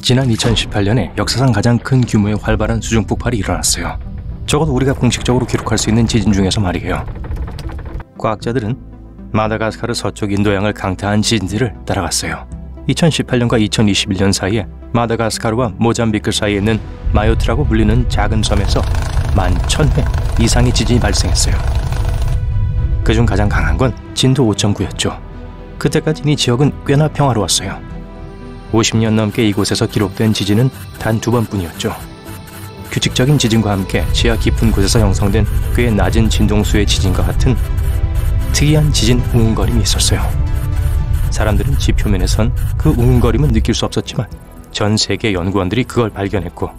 지난 2018년에 역사상 가장 큰 규모의 활발한 수중 폭발이 일어났어요. 적어도 우리가 공식적으로 기록할 수 있는 지진 중에서 말이에요. 과학자들은 마다가스카르 서쪽 인도양을 강타한 지진들을 따라갔어요. 2018년과 2021년 사이에 마다가스카르와 모잠비크 사이에 있는 마요트라고 불리는 작은 섬에서 11,000회 이상의 지진이 발생했어요. 그중 가장 강한 건 진도 5.9였죠. 그때까지 이 지역은 꽤나 평화로웠어요. 50년 넘게 이곳에서 기록된 지진은 단 2번뿐이었죠. 규칙적인 지진과 함께 지하 깊은 곳에서 형성된 꽤 낮은 진동수의 지진과 같은 특이한 지진 웅웅거림이 있었어요. 사람들은 지 표면에선 그 웅웅거림은 느낄 수 없었지만 전 세계 연구원들이 그걸 발견했고,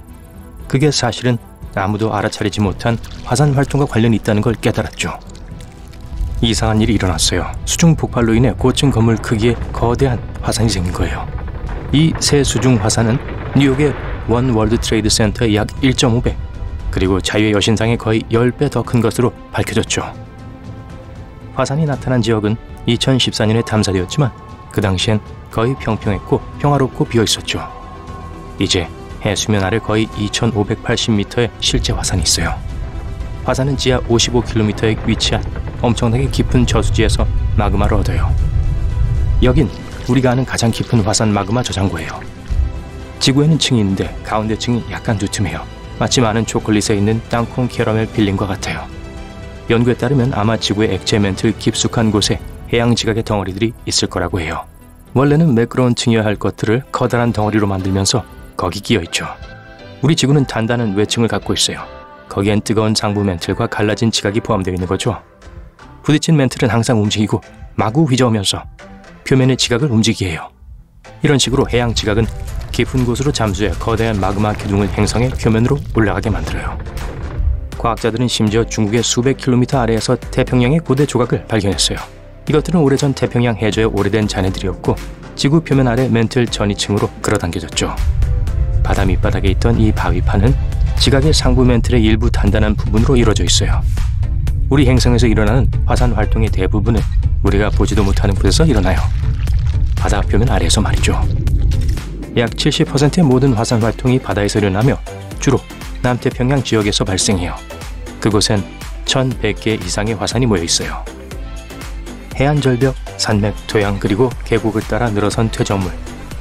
그게 사실은 아무도 알아차리지 못한 화산 활동과 관련이 있다는 걸 깨달았죠. 이상한 일이 일어났어요. 수중 폭발로 인해 고층 건물 크기의 거대한 화산이 생긴 거예요. 이 새 수중 화산은 뉴욕의 원 월드 트레이드 센터의 약 1.5배, 그리고 자유의 여신상의 거의 10배 더 큰 것으로 밝혀졌죠. 화산이 나타난 지역은 2014년에 탐사되었지만 그 당시엔 거의 평평했고 평화롭고 비어있었죠. 이제 해수면 아래 거의 2,580m의 실제 화산이 있어요. 화산은 지하 55km에 위치한 엄청나게 깊은 저수지에서 마그마를 얻어요. 여긴 우리가 아는 가장 깊은 화산 마그마 저장고예요. 지구에는 층이 있는데 가운데 층이 약간 두툼해요. 마치 많은 초콜릿에 있는 땅콩 캐러멜 필링과 같아요. 연구에 따르면 아마 지구의 액체 멘틀 깊숙한 곳에 해양 지각의 덩어리들이 있을 거라고 해요. 원래는 매끄러운 층이어야 할 것들을 커다란 덩어리로 만들면서 거기 끼어있죠. 우리 지구는 단단한 외층을 갖고 있어요. 거기엔 뜨거운 상부 멘틀과 갈라진 지각이 포함되어 있는 거죠. 부딪힌 멘틀은 항상 움직이고 마구 휘저으면서 표면의 지각을 움직이게 해요. 이런 식으로 해양 지각은 깊은 곳으로 잠수해 거대한 마그마 기둥을 행성의 표면으로 올라가게 만들어요. 과학자들은 심지어 중국의 수백 킬로미터 아래에서 태평양의 고대 조각을 발견했어요. 이것들은 오래전 태평양 해저의 오래된 잔해들이었고 지구 표면 아래 멘틀 전이층으로 끌어당겨졌죠. 바다 밑바닥에 있던 이 바위판은 지각의 상부 멘틀의 일부 단단한 부분으로 이루어져 있어요. 우리 행성에서 일어나는 화산 활동의 대부분은 우리가 보지도 못하는 곳에서 일어나요. 바다 표면 아래에서 말이죠. 약 70%의 모든 화산 활동이 바다에서 일어나며 주로 남태평양 지역에서 발생해요. 그곳엔 1,100개 이상의 화산이 모여 있어요. 해안 절벽, 산맥, 토양, 그리고 계곡을 따라 늘어선 퇴적물,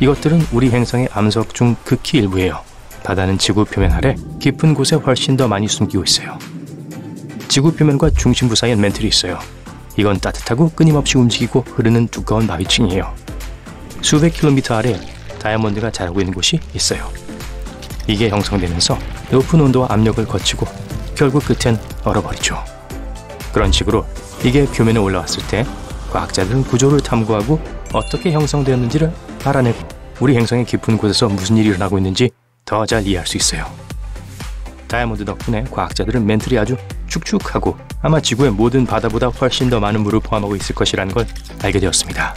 이것들은 우리 행성의 암석 중 극히 일부예요. 바다는 지구 표면 아래 깊은 곳에 훨씬 더 많이 숨기고 있어요. 지구 표면과 중심부 사이엔 멘틀이 있어요. 이건 따뜻하고 끊임없이 움직이고 흐르는 두꺼운 바위층이에요. 수백 킬로미터 아래 다이아몬드가 자라고 있는 곳이 있어요. 이게 형성되면서 높은 온도와 압력을 거치고 결국 끝엔 얼어버리죠. 그런 식으로 이게 표면에 올라왔을 때 과학자들은 구조를 탐구하고 어떻게 형성되었는지를 알아내고 우리 행성의 깊은 곳에서 무슨 일이 일어나고 있는지 더 잘 이해할 수 있어요. 다이아몬드 덕분에 과학자들은 멘틀이 아주 축축하고 아마 지구의 모든 바다보다 훨씬 더 많은 물을 포함하고 있을 것이라는 걸 알게 되었습니다.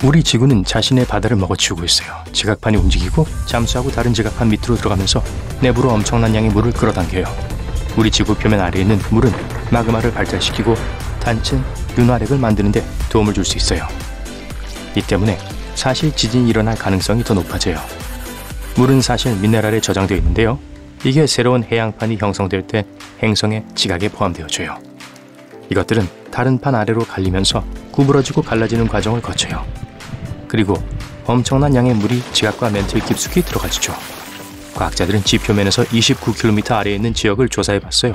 우리 지구는 자신의 바다를 먹어치우고 있어요. 지각판이 움직이고 잠수하고 다른 지각판 밑으로 들어가면서 내부로 엄청난 양의 물을 끌어당겨요. 우리 지구 표면 아래에 있는 물은 마그마를 발달시키고 단층 윤활액을 만드는 데 도움을 줄 수 있어요. 이 때문에 사실 지진이 일어날 가능성이 더 높아져요. 물은 사실 미네랄에 저장되어 있는데요. 이게 새로운 해양판이 형성될 때 행성의 지각에 포함되어져요. 이것들은 다른 판 아래로 갈리면서 구부러지고 갈라지는 과정을 거쳐요. 그리고 엄청난 양의 물이 지각과 멘틀 깊숙이 들어가지죠. 과학자들은 지 표면에서 29km 아래에 있는 지역을 조사해봤어요.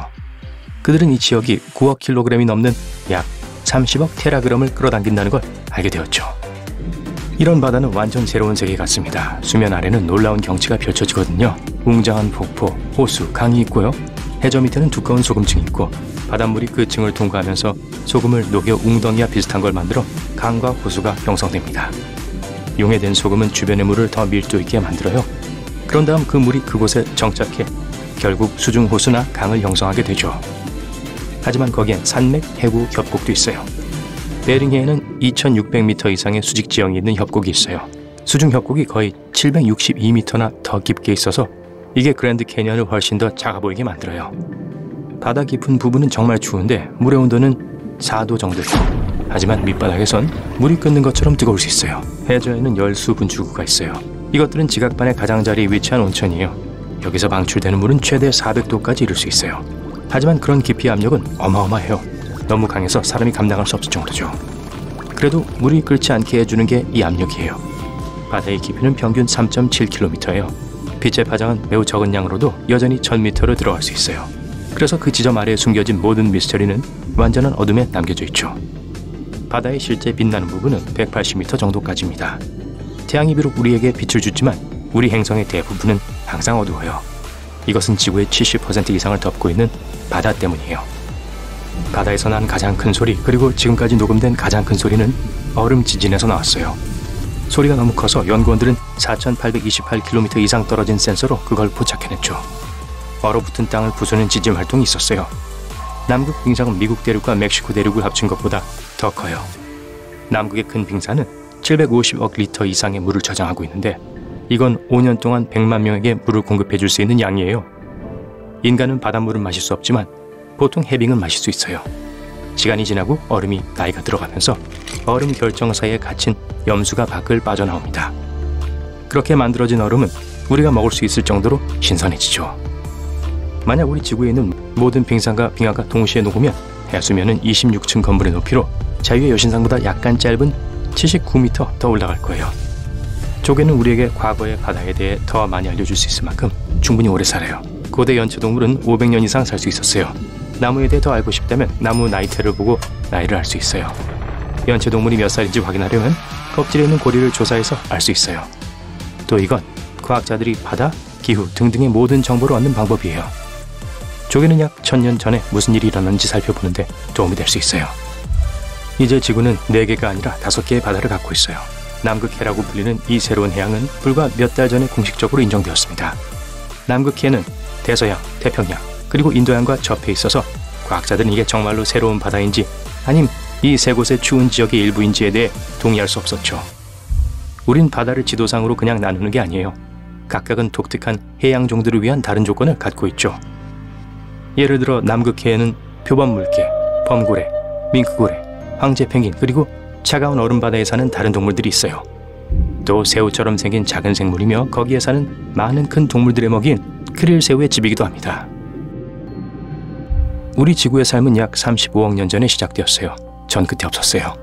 그들은 이 지역이 9억 킬로그램이 넘는 약 30억 테라그램을 끌어당긴다는 걸 알게 되었죠. 이런 바다는 완전 새로운 세계 같습니다. 수면 아래는 놀라운 경치가 펼쳐지거든요. 웅장한 폭포, 호수, 강이 있고요. 해저 밑에는 두꺼운 소금층이 있고 바닷물이 그 층을 통과하면서 소금을 녹여 웅덩이와 비슷한 걸 만들어 강과 호수가 형성됩니다. 용해된 소금은 주변의 물을 더 밀도 있게 만들어요. 그런 다음 그 물이 그곳에 정착해 결국 수중 호수나 강을 형성하게 되죠. 하지만 거기엔 산맥, 해구, 협곡도 있어요. 베링해에는 2,600m 이상의 수직 지형이 있는 협곡이 있어요. 수중 협곡이 거의 762m나 더 깊게 있어서 이게 그랜드 캐니언을 훨씬 더 작아 보이게 만들어요. 바다 깊은 부분은 정말 추운데 물의 온도는 4도 정도죠. 하지만 밑바닥에선 물이 끓는 것처럼 뜨거울 수 있어요. 해저에는 열수 분출구가 있어요. 이것들은 지각반의 가장자리에 위치한 온천이에요. 여기서 방출되는 물은 최대 400도까지 이를 수 있어요. 하지만 그런 깊이의 압력은 어마어마해요. 너무 강해서 사람이 감당할 수 없을 정도죠. 그래도 물이 끓지 않게 해주는 게 이 압력이에요. 바다의 깊이는 평균 3.7km예요. 빛의 파장은 매우 적은 양으로도 여전히 1000m로 들어갈 수 있어요. 그래서 그 지점 아래에 숨겨진 모든 미스터리는 완전한 어둠에 남겨져 있죠. 바다의 실제 빛나는 부분은 180m 정도까지입니다. 태양이 비록 우리에게 빛을 주지만 우리 행성의 대부분은 항상 어두워요. 이것은 지구의 70% 이상을 덮고 있는 바다 때문이에요. 바다에서 난 가장 큰 소리, 그리고 지금까지 녹음된 가장 큰 소리는 얼음 지진에서 나왔어요. 소리가 너무 커서 연구원들은 4828km 이상 떨어진 센서로 그걸 포착해냈죠. 얼어붙은 땅을 부수는 지진 활동이 있었어요. 남극 빙상은 미국 대륙과 멕시코 대륙을 합친 것보다 더 커요. 남극의 큰 빙산은 750억 리터 이상의 물을 저장하고 있는데 이건 5년 동안 100만 명에게 물을 공급해 줄 수 있는 양이에요. 인간은 바닷물은 마실 수 없지만 보통 해빙은 마실 수 있어요. 시간이 지나고 얼음이 나이가 들어가면서 얼음 결정 사이에 갇힌 염수가 밖을 빠져나옵니다. 그렇게 만들어진 얼음은 우리가 먹을 수 있을 정도로 신선해지죠. 만약 우리 지구에 있는 모든 빙산과 빙하가 동시에 녹으면 해수면은 26층 건물의 높이로 자유의 여신상보다 약간 짧은 79m 더 올라갈 거예요. 조개는 우리에게 과거의 바다에 대해 더 많이 알려줄 수 있을 만큼 충분히 오래 살아요. 고대 연체동물은 500년 이상 살 수 있었어요. 나무에 대해 더 알고 싶다면 나무 나이테를 보고 나이를 알 수 있어요. 연체동물이 몇 살인지 확인하려면 껍질에 있는 고리를 조사해서 알 수 있어요. 또 이건 과학자들이 바다, 기후 등등의 모든 정보를 얻는 방법이에요. 조개는 약 1000년 전에 무슨 일이 일어났는지 살펴보는데 도움이 될 수 있어요. 이제 지구는 4개가 아니라 5개의 바다를 갖고 있어요. 남극해라고 불리는 이 새로운 해양은 불과 몇 달 전에 공식적으로 인정되었습니다. 남극해는 대서양, 태평양, 그리고 인도양과 접해 있어서 과학자들은 이게 정말로 새로운 바다인지 아님 이 세 곳의 추운 지역의 일부인지에 대해 동의할 수 없었죠. 우린 바다를 지도상으로 그냥 나누는 게 아니에요. 각각은 독특한 해양종들을 위한 다른 조건을 갖고 있죠. 예를 들어 남극해에는 표범물개, 범고래, 밍크고래, 황제 펭귄, 그리고 차가운 얼음바다에 사는 다른 동물들이 있어요. 또 새우처럼 생긴 작은 생물이며 거기에 사는 많은 큰 동물들의 먹이인 크릴새우의 집이기도 합니다. 우리 지구의 삶은 약 35억 년 전에 시작되었어요. 전 그때 없었어요.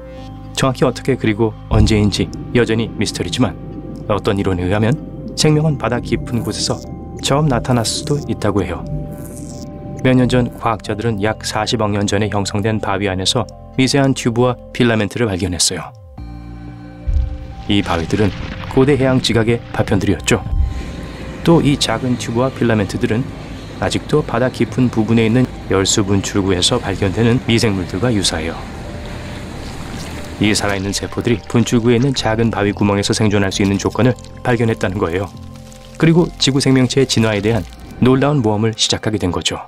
정확히 어떻게 그리고 언제인지 여전히 미스터리지만 어떤 이론에 의하면 생명은 바다 깊은 곳에서 처음 나타났을 수도 있다고 해요. 몇 년 전 과학자들은 약 40억 년 전에 형성된 바위 안에서 미세한 튜브와 필라멘트를 발견했어요. 이 바위들은 고대 해양 지각의 파편들이었죠. 또 이 작은 튜브와 필라멘트들은 아직도 바다 깊은 부분에 있는 열수 분출구에서 발견되는 미생물들과 유사해요. 이 살아있는 세포들이 분출구에 있는 작은 바위 구멍에서 생존할 수 있는 조건을 발견했다는 거예요. 그리고 지구 생명체의 진화에 대한 놀라운 모험을 시작하게 된 거죠.